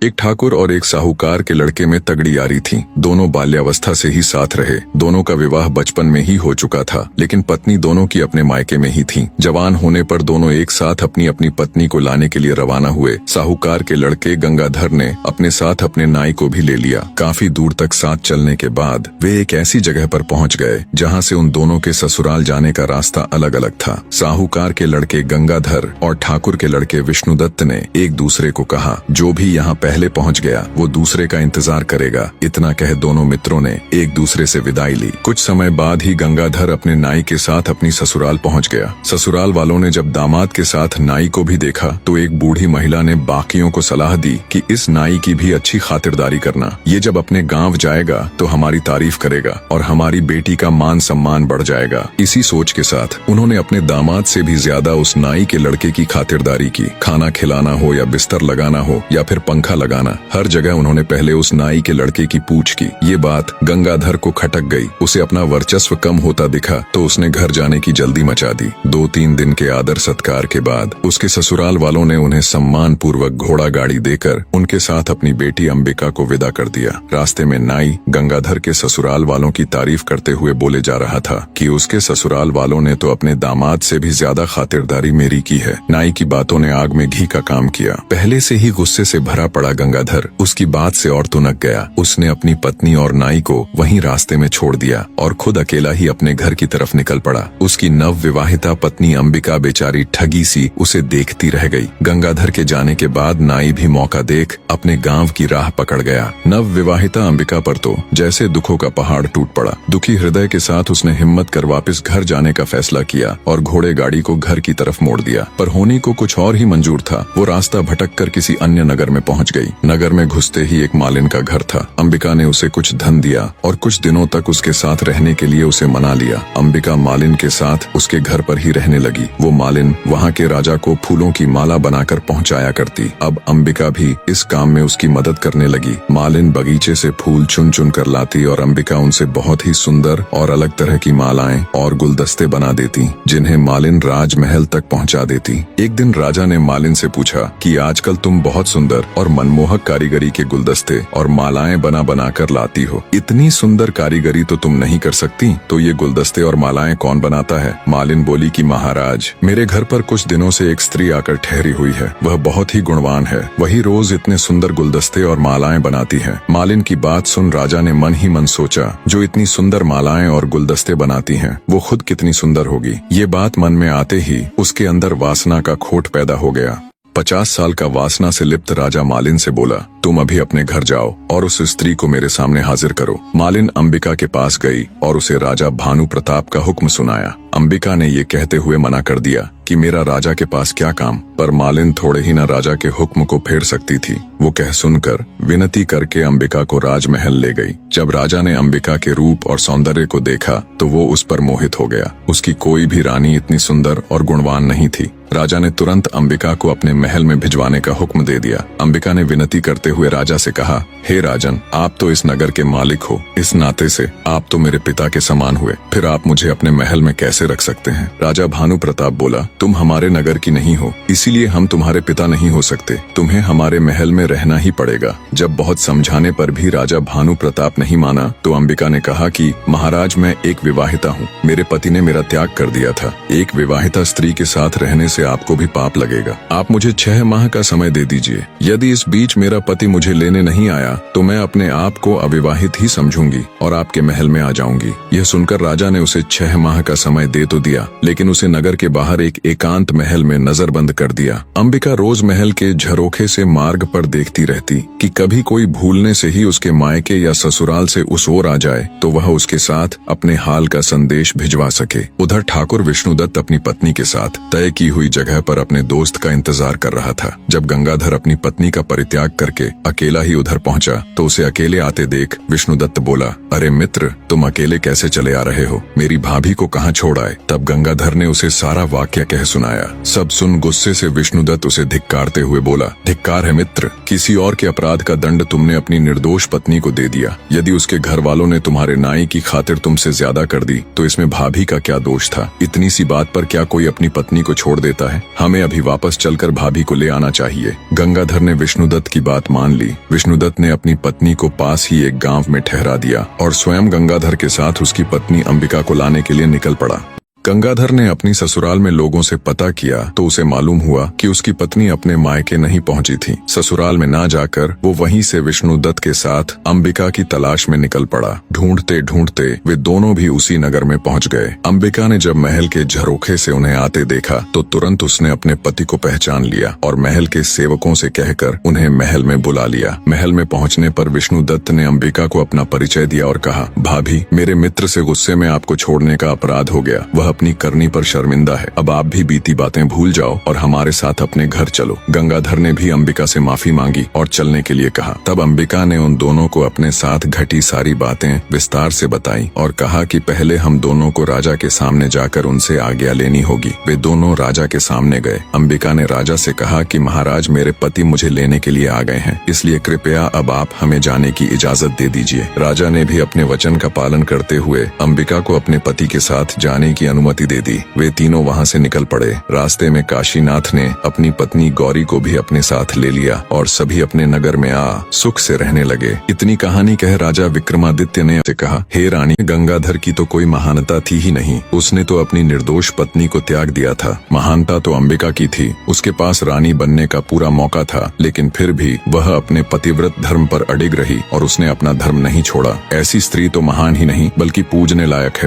एक ठाकुर और एक साहूकार के लड़के में तगड़ी यारी थी। दोनों बाल्यावस्था से ही साथ रहे। दोनों का विवाह बचपन में ही हो चुका था, लेकिन पत्नी दोनों की अपने मायके में ही थी। जवान होने पर दोनों एक साथ अपनी अपनी पत्नी को लाने के लिए रवाना हुए। साहूकार के लड़के गंगाधर ने अपने साथ अपने नाई को भी ले लिया। काफी दूर तक साथ चलने के बाद वे एक ऐसी जगह पर पहुंच गए जहां से उन दोनों के ससुराल जाने का रास्ता अलग अलग था। साहूकार के लड़के गंगाधर और ठाकुर के लड़के विष्णुदत्त ने एक दूसरे को कहा, जो भी यहाँ पहले पहुंच गया वो दूसरे का इंतजार करेगा। इतना कह दोनों मित्रों ने एक दूसरे से विदाई ली। कुछ समय बाद ही गंगाधर अपने नाई के साथ अपनी ससुराल पहुंच गया। ससुराल वालों ने जब दामाद के साथ नाई को भी देखा तो एक बूढ़ी महिला ने बाकियों को सलाह दी कि इस नाई की भी अच्छी खातिरदारी करना। ये जब अपने गांव जाएगा तो हमारी तारीफ करेगा और हमारी बेटी का मान सम्मान बढ़ जाएगा। इसी सोच के साथ उन्होंने अपने दामाद से भी ज्यादा उस नाई के लड़के की खातिरदारी की। खाना खिलाना हो या बिस्तर लगाना हो या फिर पंखा लगाना, हर जगह उन्होंने पहले उस नाई के लड़के की पूछ की। ये बात गंगाधर को खटक गई। उसे अपना वर्चस्व कम होता दिखा तो उसने घर जाने की जल्दी मचा दी। 2-3 दिन के आदर सत्कार के बाद उसके ससुराल वालों ने उन्हें सम्मान पूर्वक घोड़ा गाड़ी देकर उनके साथ अपनी बेटी अंबिका को विदा कर दिया। रास्ते में नाई गंगाधर के ससुराल वालों की तारीफ करते हुए बोले जा रहा था कि उसके ससुराल वालों ने तो अपने दामाद से भी ज्यादा खातिरदारी मेरी की है। नाई की बातों ने आग में घी का काम किया। पहले से ही गुस्से से भरा पड़ा गंगाधर उसकी बात से और तुनक गया। उसने अपनी पत्नी और नाई को वहीं रास्ते में छोड़ दिया और खुद अकेला ही अपने घर की तरफ निकल पड़ा। उसकी नव विवाहिता पत्नी अंबिका बेचारी ठगी सी उसे देखती रह गई। गंगाधर के जाने के बाद नाई भी मौका देख अपने गांव की राह पकड़ गया। नव विवाहिता अंबिका पर तो जैसे दुखों का पहाड़ टूट पड़ा। दुखी हृदय के साथ उसने हिम्मत कर वापस घर जाने का फैसला किया और घोड़े गाड़ी को घर की तरफ मोड़ दिया। पर होने को कुछ और ही मंजूर था। वो रास्ता भटक कर किसी अन्य नगर में पहुंच गई। नगर में घुसते ही एक मालिन का घर था। अंबिका ने उसे कुछ धन दिया और कुछ दिनों तक उसके साथ रहने के लिए उसे मना लिया। अंबिका मालिन के साथ उसके घर पर ही रहने लगी। वो मालिन वहाँ के राजा को फूलों की माला बनाकर पहुँचाया करती। अब अंबिका भी इस काम में उसकी मदद करने लगी। मालिन बगीचे से फूल चुन चुन कर लाती और अंबिका उनसे बहुत ही सुंदर और अलग तरह की मालाएं और गुलदस्ते बना देती, जिन्हें मालिन राजमहल तक पहुँचा देती। एक दिन राजा ने मालिन से पूछा कि आजकल तुम बहुत सुंदर और मनमोहक कारीगरी के गुलदस्ते और मालाएं बना बना कर लाती हो। इतनी सुंदर कारीगरी तो तुम नहीं कर सकती, तो ये गुलदस्ते और मालाएं कौन बनाता है? मालिन बोली कि महाराज, मेरे घर पर कुछ दिनों से एक स्त्री आकर ठहरी हुई है। वह बहुत ही गुणवान है। वही रोज इतने सुंदर गुलदस्ते और मालाएं बनाती है। मालिन की बात सुन राजा ने मन ही मन सोचा, जो इतनी सुंदर मालाएं और गुलदस्ते बनाती है वो खुद कितनी सुंदर होगी। ये बात मन में आते ही उसके अंदर वासना का खोट पैदा हो गया। 50 साल का वासना से लिप्त राजा मालिन से बोला, तुम अभी अपने घर जाओ और उस स्त्री को मेरे सामने हाजिर करो। मालिन अंबिका के पास गई और उसे राजा भानु प्रताप का हुक्म सुनाया। अंबिका ने ये कहते हुए मना कर दिया कि मेरा राजा के पास क्या काम, पर मालिन थोड़े ही न राजा के हुक्म को फेर सकती थी। वो कह सुनकर विनती करके अंबिका को राजमहल ले गई। जब राजा ने अंबिका के रूप और सौंदर्य को देखा तो वो उस पर मोहित हो गया। उसकी कोई भी रानी इतनी सुंदर और गुणवान नहीं थी। राजा ने तुरंत अंबिका को अपने महल में भिजवाने का हुक्म दे दिया। अंबिका ने विनती करते हुए राजा से कहा, हे राजन, आप तो इस नगर के मालिक हो। इस नाते से आप तो मेरे पिता के समान हुए, फिर आप मुझे अपने महल में कैसे रख सकते हैं? राजा भानु प्रताप बोला, तुम हमारे नगर की नहीं हो, इसीलिए हम तुम्हारे पिता नहीं हो सकते। तुम्हें हमारे महल में रहना ही पड़ेगा। जब बहुत समझाने पर भी राजा भानु प्रताप नहीं माना तो अंबिका ने कहा कि महाराज, मैं एक विवाहिता हूँ। मेरे पति ने मेरा त्याग कर दिया था। एक विवाहिता स्त्री के साथ रहने से आपको भी पाप लगेगा। आप मुझे 6 माह का समय दे दीजिए। यदि इस बीच मेरा पति मुझे लेने नहीं आया तो मैं अपने आप को अविवाहित ही समझूंगी और आपके महल में आ जाऊंगी। यह सुनकर राजा ने उसे 6 माह का समय दे तो दिया, लेकिन उसे नगर के बाहर एक एकांत महल में नजरबंद कर दिया। अंबिका रोज महल के झरोखे से मार्ग पर देखती रहती कि कभी कोई भूलने से ही उसके मायके या ससुराल से उस ओर आ जाए तो वह उसके साथ अपने हाल का संदेश भिजवा सके। उधर ठाकुर विष्णुदत्त अपनी पत्नी के साथ तय की हुई जगह पर अपने दोस्त का इंतजार कर रहा था। जब गंगाधर अपनी पत्नी का परित्याग करके अकेला ही उधर पहुंचा तो उसे अकेले आते देख विष्णुदत्त बोला, अरे मित्र, तुम अकेले कैसे चले आ रहे हो? मेरी भाभी को कहाँ छोड़ आए? तब गंगाधर ने उसे सारा वाक्य कह सुनाया। सब सुन गुस्से से विष्णुदत्त उसे धिक्कारते हुए बोला, धिक्कार है मित्र, किसी और के अपराध का दंड तुमने अपनी निर्दोष पत्नी को दे दिया। यदि उसके घर वालों ने तुम्हारे नाई की खातिर तुमसे ज्यादा कर दी तो इसमें भाभी का क्या दोष था? इतनी सी बात पर क्या कोई अपनी पत्नी को छोड़ देता है? हमें अभी वापस चलकर भाभी को ले आना चाहिए। गंगाधर ने विष्णुदत्त की बात मान ली। विष्णुदत्त ने अपनी पत्नी को पास ही एक गांव में ठहरा दिया और स्वयं गंगाधर के साथ उसकी पत्नी अंबिका को लाने के लिए निकल पड़ा। गंगाधर ने अपनी ससुराल में लोगों से पता किया तो उसे मालूम हुआ कि उसकी पत्नी अपने मायके नहीं पहुंची थी। ससुराल में ना जाकर वो वहीं से विष्णुदत्त के साथ अंबिका की तलाश में निकल पड़ा। ढूंढते ढूंढते वे दोनों भी उसी नगर में पहुंच गए। अंबिका ने जब महल के झरोखे से उन्हें आते देखा तो तुरंत उसने अपने पति को पहचान लिया और महल के सेवकों से कहकर उन्हें महल में बुला लिया। महल में पहुंचने पर विष्णुदत्त ने अंबिका को अपना परिचय दिया और कहा, भाभी, मेरे मित्र से गुस्से में आपको छोड़ने का अपराध हो गया। वह अपनी करनी पर शर्मिंदा है। अब आप भी बीती बातें भूल जाओ और हमारे साथ अपने घर चलो। गंगाधर ने भी अंबिका से माफी मांगी और चलने के लिए कहा। तब अंबिका ने उन दोनों को अपने साथ घटी सारी बातें विस्तार से बताई और कहा कि पहले हम दोनों को राजा के सामने जाकर उनसे आज्ञा लेनी होगी। वे दोनों राजा के सामने गए। अंबिका ने राजा से कहा कि महाराज, मेरे पति मुझे लेने के लिए आ गए हैं, इसलिए कृपया अब आप हमें जाने की इजाजत दे दीजिए। राजा ने भी अपने वचन का पालन करते हुए अंबिका को अपने पति के साथ जाने की अनुमति दे दी। वे तीनों वहां से निकल पड़े। रास्ते में काशीनाथ ने अपनी पत्नी गौरी को भी अपने साथ ले लिया और सभी अपने नगर में आ सुख से रहने लगे। इतनी कहानी कह राजा विक्रमादित्य ने उसे कहा, हे रानी, गंगाधर की तो कोई महानता थी ही नहीं। उसने तो अपनी निर्दोष पत्नी को त्याग दिया था। महानता तो अंबिका की थी। उसके पास रानी बनने का पूरा मौका था, लेकिन फिर भी वह अपने पतिव्रत धर्म पर अडिग रही और उसने अपना धर्म नहीं छोड़ा। ऐसी स्त्री तो महान ही नहीं बल्कि पूजने लायक है।